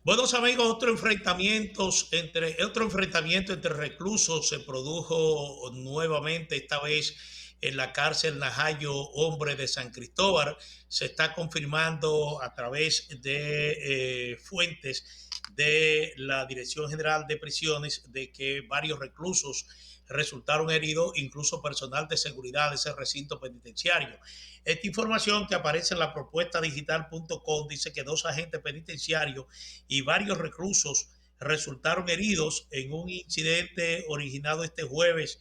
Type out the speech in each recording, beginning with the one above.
Buenos amigos, otro enfrentamiento entre reclusos se produjo nuevamente, esta vez en la cárcel Najayo Hombre de San Cristóbal. Se está confirmando a través de fuentes de la Dirección General de Prisiones de que varios reclusos resultaron heridos, incluso personal de seguridad de ese recinto penitenciario. Esta información que aparece en la propuesta digital.com dice que dos agentes penitenciarios y varios reclusos resultaron heridos en un incidente originado este jueves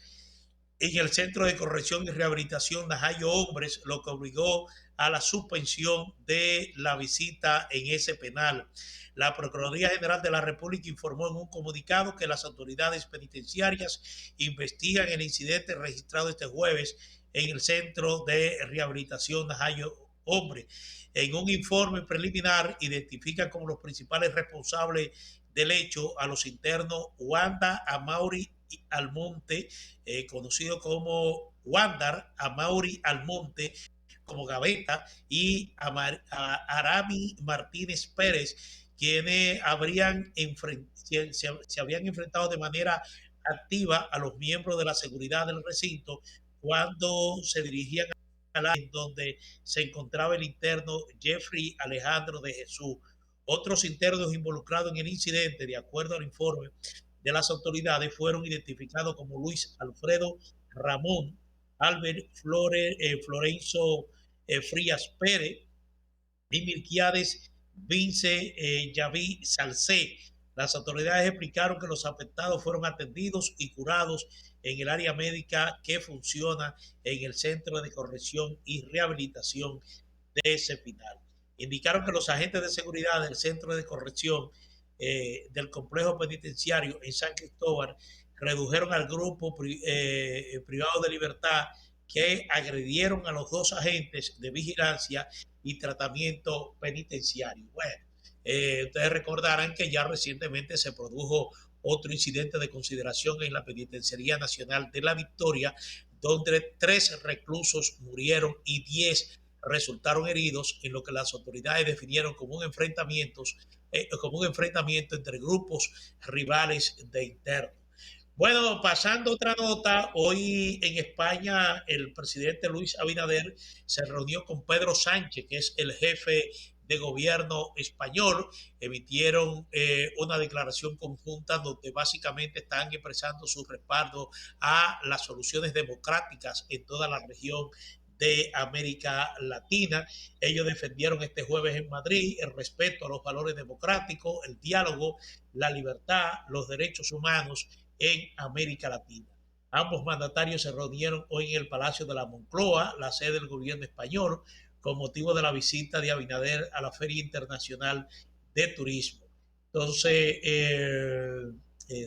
en el Centro de Corrección y Rehabilitación Najayo Hombres, lo que obligó a la suspensión de la visita en ese penal. La Procuraduría General de la República informó en un comunicado que las autoridades penitenciarias investigan el incidente registrado este jueves en el Centro de Rehabilitación Najayo Hombre. En un informe preliminar identifican como los principales responsables del hecho a los internos Wanda Amauri Almonte, conocido como Wandar Amauri Almonte, como Gaveta, y a Arami Martínez Pérez, quienes se habían enfrentado de manera activa a los miembros de la seguridad del recinto cuando se dirigían a la en donde se encontraba el interno Jeffrey Alejandro de Jesús. Otros internos involucrados en el incidente, de acuerdo al informe de las autoridades, fueron identificados como Luis Alfredo Ramón, Albert Florenzo Frías Pérez y Milquiades Vince Yaví Salcé. Las autoridades explicaron que los afectados fueron atendidos y curados en el área médica que funciona en el Centro de Corrección y Rehabilitación de ese final. Indicaron que los agentes de seguridad del Centro de Corrección del complejo penitenciario en San Cristóbal redujeron al grupo privado de libertad que agredieron a los dos agentes de vigilancia y tratamiento penitenciario. Bueno, ustedes recordarán que ya recientemente se produjo otro incidente de consideración en la Penitenciaría Nacional de la Victoria, donde 3 reclusos murieron y 10 resultaron heridos, en lo que las autoridades definieron como un enfrentamiento entre grupos rivales de internos. Bueno, pasando a otra nota, hoy en España el presidente Luis Abinader se reunió con Pedro Sánchez, que es el jefe de gobierno español. Emitieron una declaración conjunta donde básicamente están expresando su respaldo a las soluciones democráticas en toda la región de América Latina. Ellos defendieron este jueves en Madrid el respeto a los valores democráticos, el diálogo, la libertad, los derechos humanos en América Latina. Ambos mandatarios se reunieron hoy en el Palacio de la Moncloa, la sede del gobierno español, con motivo de la visita de Abinader a la Feria Internacional de Turismo. Entonces,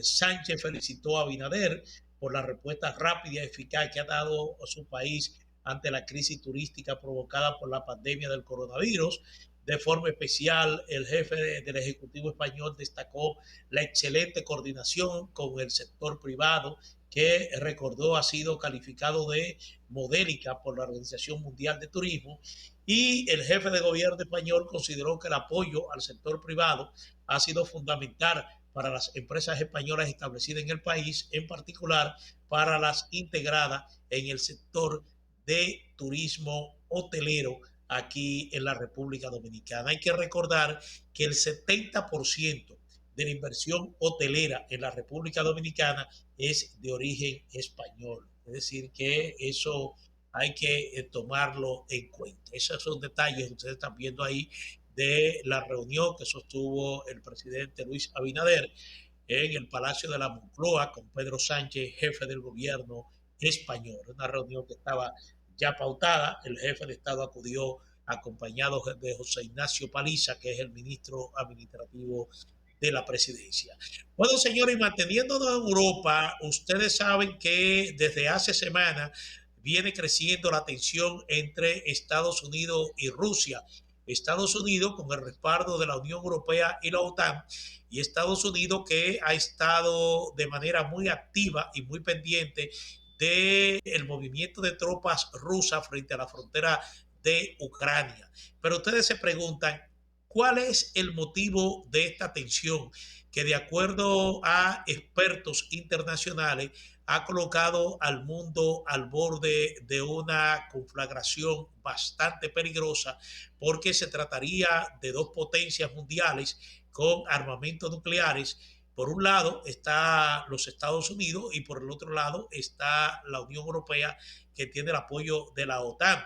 Sánchez felicitó a Abinader por la respuesta rápida y eficaz que ha dado a su país ante la crisis turística provocada por la pandemia del coronavirus. De forma especial, el jefe del Ejecutivo español destacó la excelente coordinación con el sector privado, que recordó ha sido calificado de modélica por la Organización Mundial de Turismo, y el jefe de gobierno español consideró que el apoyo al sector privado ha sido fundamental para las empresas españolas establecidas en el país, en particular para las integradas en el sector de turismo hotelero aquí en la República Dominicana. Hay que recordar que el 70% de la inversión hotelera en la República Dominicana es de origen español. Es decir, que eso hay que tomarlo en cuenta. Esos son detalles que ustedes están viendo ahí de la reunión que sostuvo el presidente Luis Abinader en el Palacio de la Moncloa con Pedro Sánchez, jefe del gobierno español. Una reunión que estaba ya pautada. El jefe de Estado acudió acompañado de José Ignacio Paliza, que es el ministro administrativo de la presidencia. Bueno, señores, y manteniéndonos en Europa, ustedes saben que desde hace semanas viene creciendo la tensión entre Estados Unidos y Rusia. Estados Unidos con el respaldo de la Unión Europea y la OTAN, y Estados Unidos que ha estado de manera muy activa y muy pendiente del movimiento de tropas rusas frente a la frontera de Ucrania. Pero ustedes se preguntan, ¿Cuál es el motivo de esta tensión? Que de acuerdo a expertos internacionales ha colocado al mundo al borde de una conflagración bastante peligrosa, porque se trataría de dos potencias mundiales con armamentos nucleares. Por un lado está los Estados Unidos y por el otro lado está la Unión Europea, que tiene el apoyo de la OTAN.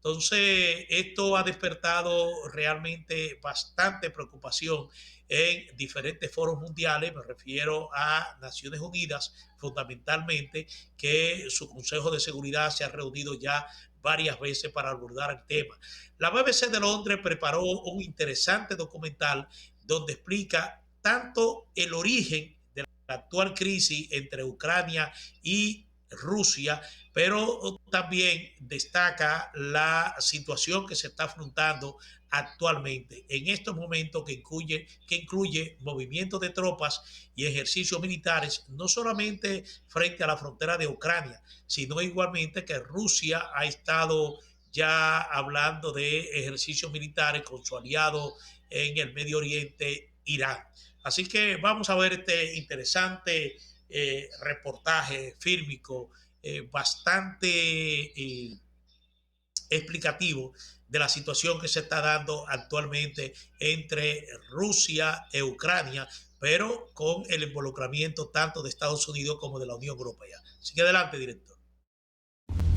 Entonces, esto ha despertado realmente bastante preocupación en diferentes foros mundiales. Me refiero a Naciones Unidas fundamentalmente, que su Consejo de Seguridad se ha reunido ya varias veces para abordar el tema. La BBC de Londres preparó un interesante documental donde explica tanto el origen de la actual crisis entre Ucrania y Rusia, pero también destaca la situación que se está afrontando actualmente en estos momentos, que incluye movimientos de tropas y ejercicios militares, no solamente frente a la frontera de Ucrania, sino igualmente que Rusia ha estado ya hablando de ejercicios militares con su aliado en el Medio Oriente, Irán. Así que vamos a ver este interesante reportaje fílmico bastante explicativo de la situación que se está dando actualmente entre Rusia e Ucrania, pero con el involucramiento tanto de Estados Unidos como de la Unión Europea. Así que adelante, director.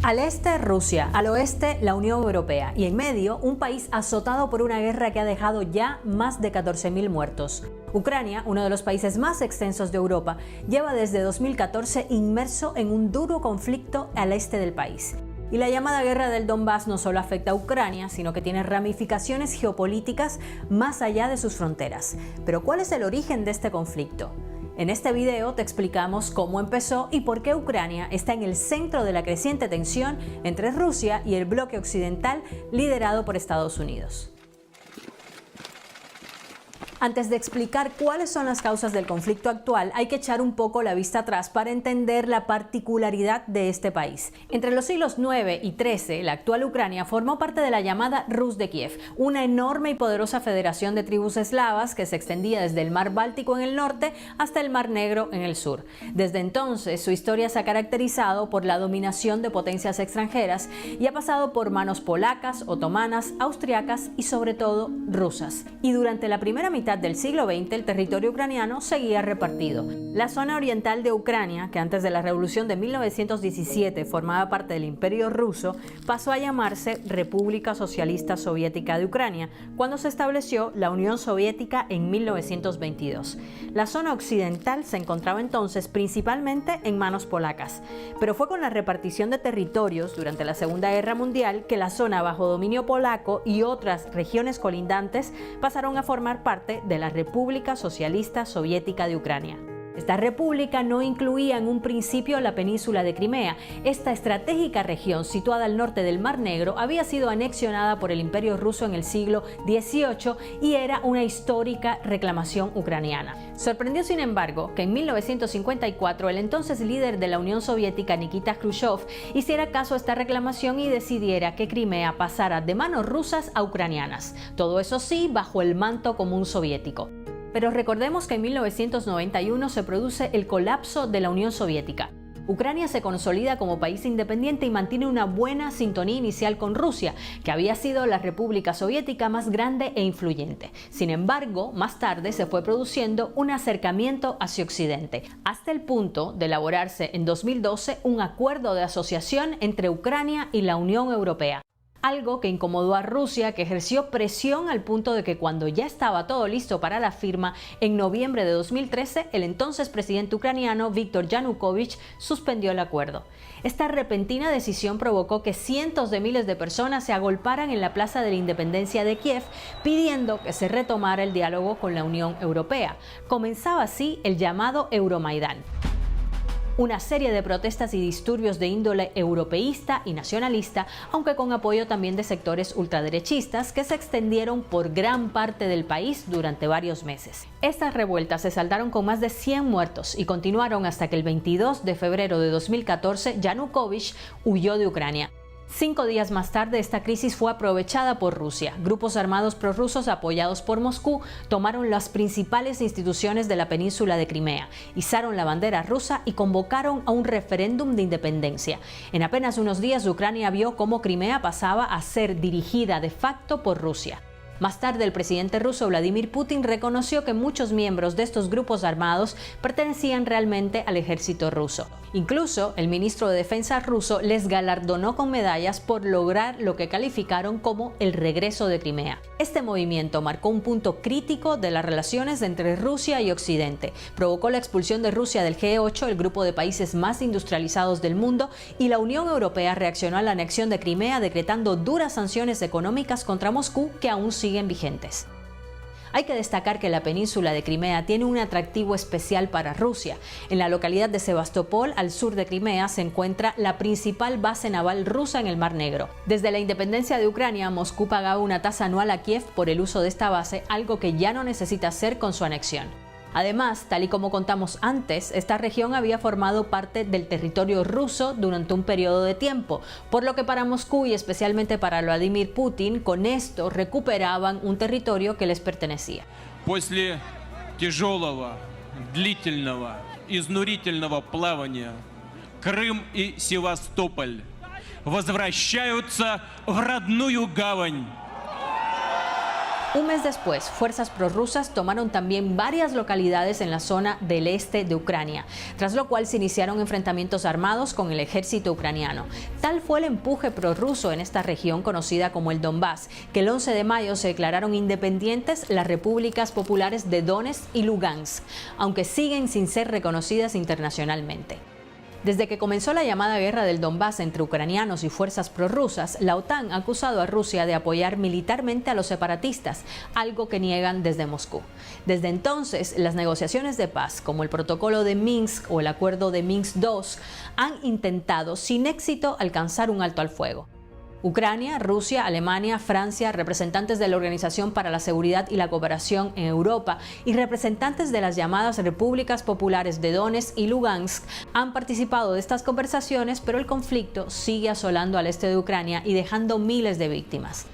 Al este, Rusia, al oeste, la Unión Europea y en medio, un país azotado por una guerra que ha dejado ya más de 14.000 muertos. Ucrania, uno de los países más extensos de Europa, lleva desde 2014 inmerso en un duro conflicto al este del país. Y la llamada guerra del Donbass no solo afecta a Ucrania, sino que tiene ramificaciones geopolíticas más allá de sus fronteras. Pero ¿cuál es el origen de este conflicto? En este video te explicamos cómo empezó y por qué Ucrania está en el centro de la creciente tensión entre Rusia y el bloque occidental liderado por Estados Unidos. Antes de explicar cuáles son las causas del conflicto actual, hay que echar un poco la vista atrás para entender la particularidad de este país. Entre los siglos IX y XIII, la actual Ucrania formó parte de la llamada Rus de Kiev, una enorme y poderosa federación de tribus eslavas que se extendía desde el mar Báltico en el norte hasta el mar Negro en el sur. Desde entonces, su historia se ha caracterizado por la dominación de potencias extranjeras y ha pasado por manos polacas, otomanas, austriacas y sobre todo rusas. Y durante la primera mitad del siglo XX, el territorio ucraniano seguía repartido. La zona oriental de Ucrania, que antes de la revolución de 1917 formaba parte del Imperio Ruso, pasó a llamarse República Socialista Soviética de Ucrania, cuando se estableció la Unión Soviética en 1922. La zona occidental se encontraba entonces principalmente en manos polacas, pero fue con la repartición de territorios durante la Segunda Guerra Mundial que la zona bajo dominio polaco y otras regiones colindantes pasaron a formar parte de la República Socialista Soviética de Ucrania. Esta república no incluía en un principio la península de Crimea. Esta estratégica región, situada al norte del Mar Negro, había sido anexionada por el Imperio Ruso en el siglo XVIII y era una histórica reclamación ucraniana. Sorprendió, sin embargo, que en 1954 el entonces líder de la Unión Soviética, Nikita Khrushchev, hiciera caso a esta reclamación y decidiera que Crimea pasara de manos rusas a ucranianas. Todo eso sí, bajo el manto común soviético. Pero recordemos que en 1991 se produce el colapso de la Unión Soviética. Ucrania se consolida como país independiente y mantiene una buena sintonía inicial con Rusia, que había sido la república soviética más grande e influyente. Sin embargo, más tarde se fue produciendo un acercamiento hacia Occidente, hasta el punto de elaborarse en 2012 un acuerdo de asociación entre Ucrania y la Unión Europea. Algo que incomodó a Rusia, que ejerció presión al punto de que cuando ya estaba todo listo para la firma, en noviembre de 2013, el entonces presidente ucraniano Viktor Yanukovych suspendió el acuerdo. Esta repentina decisión provocó que cientos de miles de personas se agolparan en la Plaza de la Independencia de Kiev pidiendo que se retomara el diálogo con la Unión Europea. Comenzaba así el llamado Euromaidán. Una serie de protestas y disturbios de índole europeísta y nacionalista, aunque con apoyo también de sectores ultraderechistas que se extendieron por gran parte del país durante varios meses. Estas revueltas se saldaron con más de 100 muertos y continuaron hasta que el 22 de febrero de 2014 Yanukovych huyó de Ucrania. 5 días más tarde, esta crisis fue aprovechada por Rusia. Grupos armados prorrusos apoyados por Moscú tomaron las principales instituciones de la península de Crimea, izaron la bandera rusa y convocaron a un referéndum de independencia. En apenas unos días, Ucrania vio cómo Crimea pasaba a ser dirigida de facto por Rusia. Más tarde, el presidente ruso Vladimir Putin reconoció que muchos miembros de estos grupos armados pertenecían realmente al ejército ruso. Incluso, el ministro de Defensa ruso les galardonó con medallas por lograr lo que calificaron como el regreso de Crimea. Este movimiento marcó un punto crítico de las relaciones entre Rusia y Occidente. Provocó la expulsión de Rusia del G8, el grupo de países más industrializados del mundo, y la Unión Europea reaccionó a la anexión de Crimea decretando duras sanciones económicas contra Moscú que aún siguen vigentes. Hay que destacar que la península de Crimea tiene un atractivo especial para Rusia. En la localidad de Sebastopol, al sur de Crimea, se encuentra la principal base naval rusa en el Mar Negro. Desde la independencia de Ucrania, Moscú pagaba una tasa anual a Kiev por el uso de esta base, algo que ya no necesita hacer con su anexión. Además, tal y como contamos antes, esta región había formado parte del territorio ruso durante un periodo de tiempo, por lo que para Moscú y especialmente para Vladimir Putin, con esto recuperaban un territorio que les pertenecía. После тяжелого, длительного, изнурительного плавания Крым и Севастополь возвращаются в родную гавань. Un mes después, fuerzas prorrusas tomaron también varias localidades en la zona del este de Ucrania, tras lo cual se iniciaron enfrentamientos armados con el ejército ucraniano. Tal fue el empuje prorruso en esta región conocida como el Donbass, que el 11 de mayo se declararon independientes las repúblicas populares de Donetsk y Lugansk, aunque siguen sin ser reconocidas internacionalmente. Desde que comenzó la llamada guerra del Donbass entre ucranianos y fuerzas prorrusas, la OTAN ha acusado a Rusia de apoyar militarmente a los separatistas, algo que niegan desde Moscú. Desde entonces, las negociaciones de paz, como el Protocolo de Minsk o el Acuerdo de Minsk II, han intentado sin éxito alcanzar un alto al fuego. Ucrania, Rusia, Alemania, Francia, representantes de la Organización para la Seguridad y la Cooperación en Europa y representantes de las llamadas Repúblicas Populares de Donetsk y Lugansk han participado de estas conversaciones, pero el conflicto sigue asolando al este de Ucrania y dejando miles de víctimas.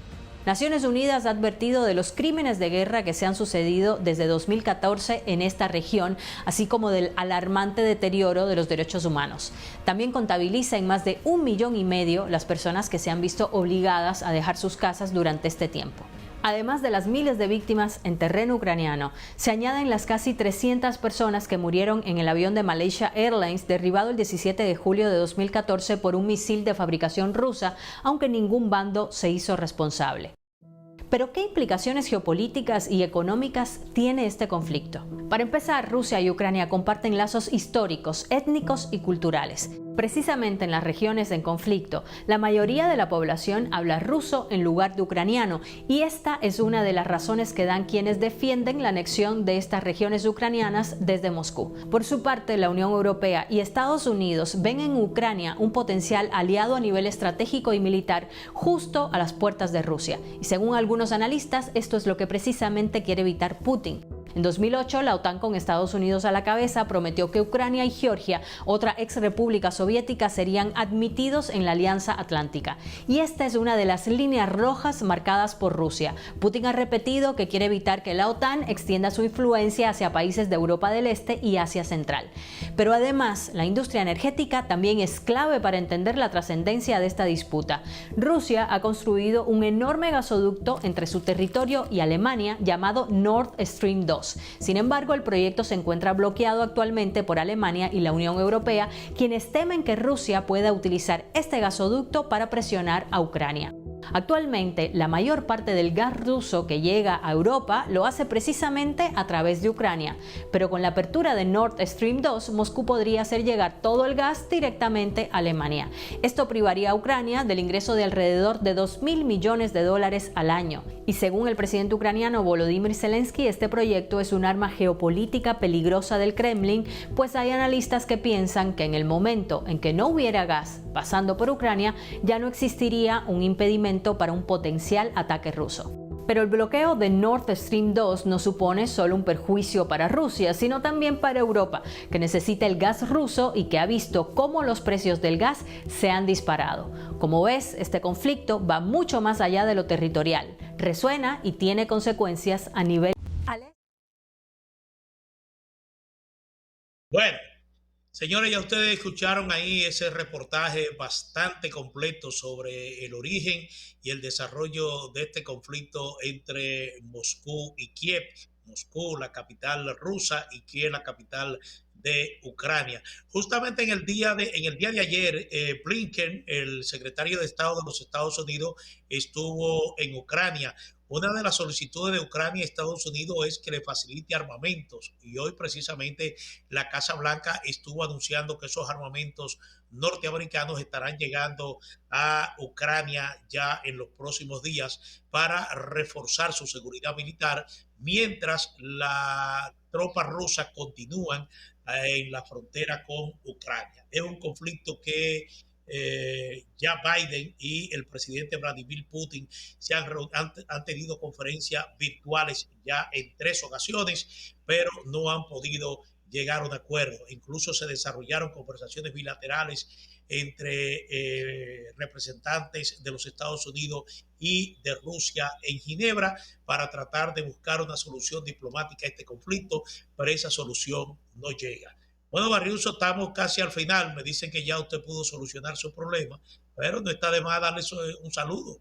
Naciones Unidas ha advertido de los crímenes de guerra que se han sucedido desde 2014 en esta región, así como del alarmante deterioro de los derechos humanos. También contabiliza en más de 1,5 millones las personas que se han visto obligadas a dejar sus casas durante este tiempo. Además de las miles de víctimas en terreno ucraniano, se añaden las casi 300 personas que murieron en el avión de Malaysia Airlines derribado el 17 de julio de 2014 por un misil de fabricación rusa, aunque ningún bando se hizo responsable. Pero, ¿qué implicaciones geopolíticas y económicas tiene este conflicto? Para empezar, Rusia y Ucrania comparten lazos históricos, étnicos y culturales. Precisamente en las regiones en conflicto, la mayoría de la población habla ruso en lugar de ucraniano, y esta es una de las razones que dan quienes defienden la anexión de estas regiones ucranianas desde Moscú. Por su parte, la Unión Europea y Estados Unidos ven en Ucrania un potencial aliado a nivel estratégico y militar justo a las puertas de Rusia, y según algunos analistas, esto es lo que precisamente quiere evitar Putin. En 2008, la OTAN, con Estados Unidos a la cabeza, prometió que Ucrania y Georgia, otra ex república soviética, serían admitidos en la Alianza Atlántica. Y esta es una de las líneas rojas marcadas por Rusia. Putin ha repetido que quiere evitar que la OTAN extienda su influencia hacia países de Europa del Este y Asia Central. Pero además, la industria energética también es clave para entender la trascendencia de esta disputa. Rusia ha construido un enorme gasoducto entre su territorio y Alemania llamado Nord Stream 2. Sin embargo, el proyecto se encuentra bloqueado actualmente por Alemania y la Unión Europea, quienes temen que Rusia pueda utilizar este gasoducto para presionar a Ucrania. Actualmente, la mayor parte del gas ruso que llega a Europa lo hace precisamente a través de Ucrania, pero con la apertura de Nord Stream 2, Moscú podría hacer llegar todo el gas directamente a Alemania. Esto privaría a Ucrania del ingreso de alrededor de $2,000 millones al año. Y según el presidente ucraniano Volodymyr Zelensky, este proyecto es un arma geopolítica peligrosa del Kremlin, pues hay analistas que piensan que en el momento en que no hubiera gas pasando por Ucrania, ya no existiría un impedimento para un potencial ataque ruso. Pero el bloqueo de Nord Stream 2 no supone solo un perjuicio para Rusia, sino también para Europa, que necesita el gas ruso y que ha visto cómo los precios del gas se han disparado. Como ves, este conflicto va mucho más allá de lo territorial, resuena y tiene consecuencias a nivel... Bueno, señores, ya ustedes escucharon ahí ese reportaje bastante completo sobre el origen y el desarrollo de este conflicto entre Moscú y Kiev. Moscú, la capital rusa, y Kiev, la capital de Ucrania. Justamente en el día de ayer, Blinken, el secretario de Estado de los Estados Unidos, estuvo en Ucrania. Una de las solicitudes de Ucrania a Estados Unidos es que le facilite armamentos, y hoy precisamente la Casa Blanca estuvo anunciando que esos armamentos norteamericanos estarán llegando a Ucrania ya en los próximos días para reforzar su seguridad militar, mientras las tropas rusas continúan en la frontera con Ucrania. Es un conflicto que ya Biden y el presidente Vladimir Putin han tenido conferencias virtuales ya en 3 ocasiones, pero no han podido llegar a un acuerdo. Incluso se desarrollaron conversaciones bilaterales entre representantes de los Estados Unidos y de Rusia en Ginebra para tratar de buscar una solución diplomática a este conflicto, pero esa solución no llega. Bueno, Barriuso, estamos casi al final. Me dicen que ya usted pudo solucionar su problema, pero no está de más darle un saludo.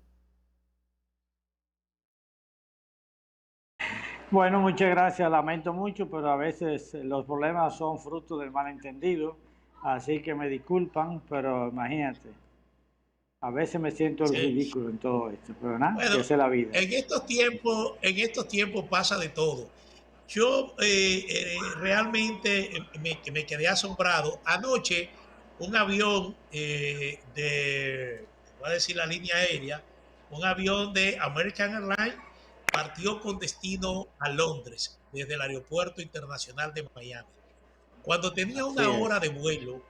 Bueno, muchas gracias. Lamento mucho, pero a veces los problemas son fruto del malentendido, así que me disculpan, pero imagínate, a veces me siento el Sí. ridículo en todo esto, pero nada, Bueno, esa es la vida. en estos tiempos pasa de todo. Yo realmente me quedé asombrado. Anoche, un avión te voy a decir la línea aérea, un avión de American Airlines partió con destino a Londres desde el Aeropuerto Internacional de Miami. Cuando tenía Así una hora es. de vuelo,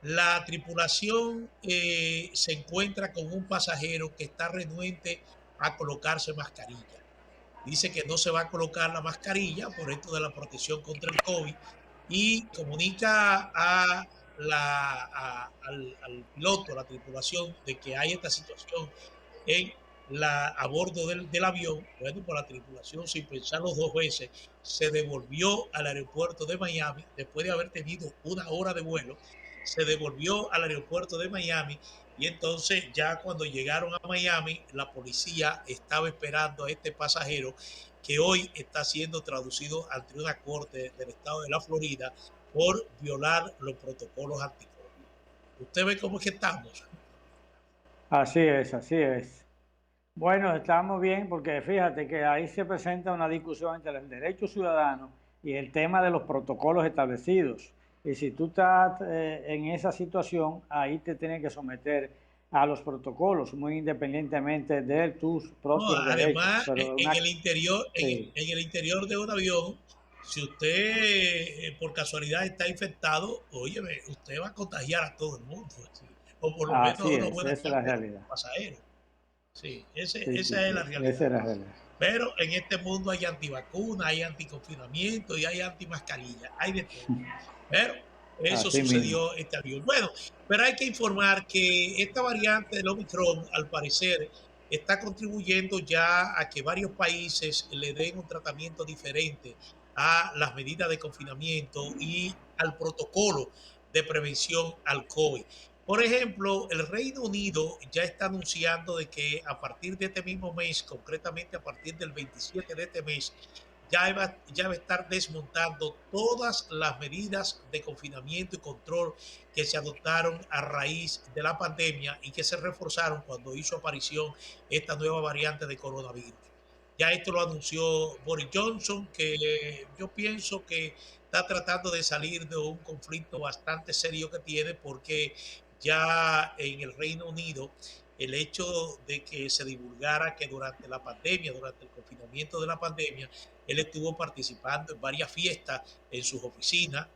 la tripulación se encuentra con un pasajero que está renuente a colocarse mascarilla. Dice que no se va a colocar la mascarilla por esto de la protección contra el COVID, y comunica al piloto, a la tripulación, de que hay esta situación a bordo del avión. Bueno, pues la tripulación, sin pensarlo 2 veces, se devolvió al aeropuerto de Miami después de haber tenido una hora de vuelo. Se devolvió al aeropuerto de Miami, y entonces ya cuando llegaron a Miami, la policía estaba esperando a este pasajero, que hoy está siendo traducido ante una corte del estado de la Florida por violar los protocolos anticovid. ¿Usted ve cómo es que estamos? Así es, así es. Bueno, estamos bien porque fíjate que ahí se presenta una discusión entre el derecho ciudadano y el tema de los protocolos establecidos. Y si tú estás en esa situación, ahí te tienes que someter a los protocolos, muy independientemente de tus No, propios derechos. además, Pero una, en sí, el interior de un avión, si usted por casualidad está infectado, oye, usted va a contagiar a todo el mundo, ¿sí? O por lo menos a así una es, buena esa es la parte de los realidad. pasajeros. Sí, Sí, sí, esa es sí, la esa realidad. es la realidad. Pero en este mundo hay antivacunas, hay anticonfinamiento y hay antimascarilla, hay de todo. Pero eso Así mismo. sucedió este avión. Bueno, pero hay que informar que esta variante del Omicron, al parecer, está contribuyendo ya a que varios países le den un tratamiento diferente a las medidas de confinamiento y al protocolo de prevención al COVID. Por ejemplo, el Reino Unido ya está anunciando de que a partir de este mismo mes, concretamente a partir del 27 de este mes, ya va a estar desmontando todas las medidas de confinamiento y control que se adoptaron a raíz de la pandemia y que se reforzaron cuando hizo aparición esta nueva variante de coronavirus. Ya esto lo anunció Boris Johnson, que yo pienso que está tratando de salir de un conflicto bastante serio que tiene, porque ya en el Reino Unido el hecho de que se divulgara que durante la pandemia, durante el confinamiento de la pandemia, él estuvo participando en varias fiestas en sus oficinas,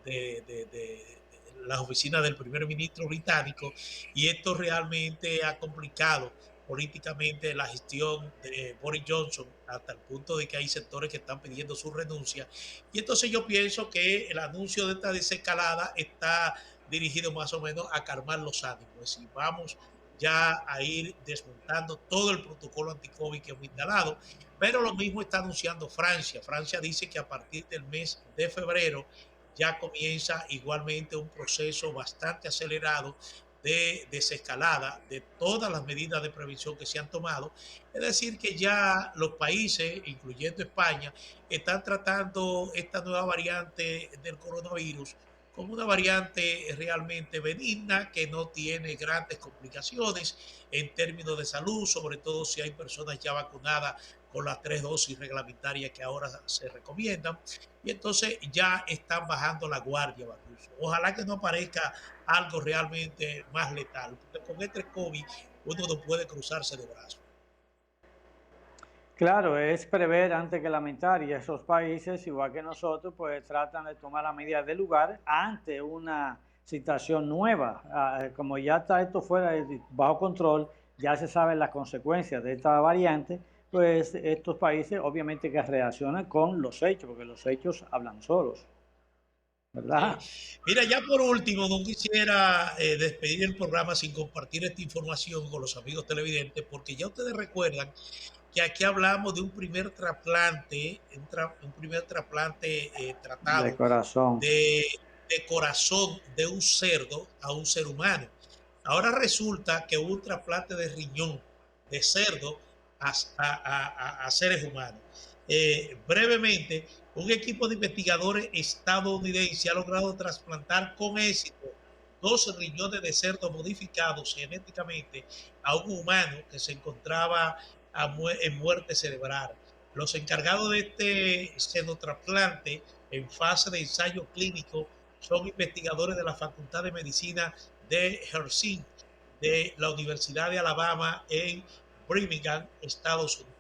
de las oficinas del primer ministro británico, y esto realmente ha complicado, políticamente la gestión de Boris Johnson hasta el punto de que hay sectores que están pidiendo su renuncia. Y entonces yo pienso que el anuncio de esta desescalada está dirigido más o menos a calmar los ánimos. Es decir, vamos ya a ir desmontando todo el protocolo anti-COVID que hemos instalado, pero lo mismo está anunciando Francia. Francia dice que a partir del mes de febrero ya comienza igualmente un proceso bastante acelerado de desescalada de todas las medidas de prevención que se han tomado. Es decir, que ya los países, incluyendo España, están tratando esta nueva variante del coronavirus como una variante realmente benigna que no tiene grandes complicaciones en términos de salud, sobre todo si hay personas ya vacunadas con las 3 dosis reglamentarias que ahora se recomiendan. Y entonces ya están bajando la guardia, Barroso. Ojalá que no aparezca algo realmente más letal, porque con este COVID uno no puede cruzarse de brazos. Claro, es prever antes que lamentar y esos países, igual que nosotros, pues tratan de tomar las medidas del lugar ante una situación nueva. Como ya está esto fuera bajo control, ya se saben las consecuencias de esta variante, pues estos países obviamente que reaccionan con los hechos, porque los hechos hablan solos, Sí. ¿verdad? Mira, ya por último, no quisiera despedir el programa sin compartir esta información con los amigos televidentes, porque ya ustedes recuerdan que aquí hablamos de un primer trasplante, un primer trasplante De tratado corazón. de, de corazón de un cerdo a un ser humano. Ahora resulta que hubo un trasplante de riñón de cerdo a seres humanos. Brevemente, un equipo de investigadores estadounidenses ha logrado trasplantar con éxito 2 riñones de cerdo modificados genéticamente a un humano que se encontraba en muerte cerebral. Los encargados de este xenotrasplante en fase de ensayo clínico son investigadores de la Facultad de Medicina de Hershey, de la Universidad de Alabama en Birmingham, Estados Unidos.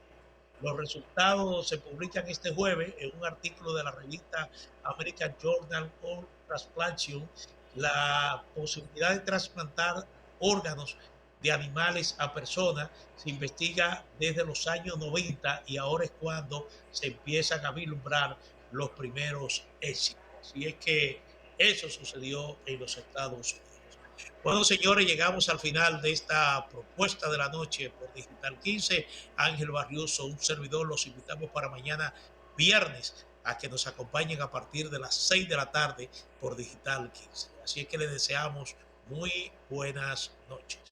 Los resultados se publican este jueves en un artículo de la revista American Journal of Transplantation. La posibilidad de trasplantar órganos de animales a personas se investiga desde los años 90 y ahora es cuando se empiezan a vislumbrar los primeros éxitos. Así es que eso sucedió en los Estados Unidos. Bueno, señores, llegamos al final de esta propuesta de la noche por Digital 15. Ángel Barrioso, un servidor, los invitamos para mañana viernes a que nos acompañen a partir de las 6 de la tarde por Digital 15. Así es que les deseamos muy buenas noches.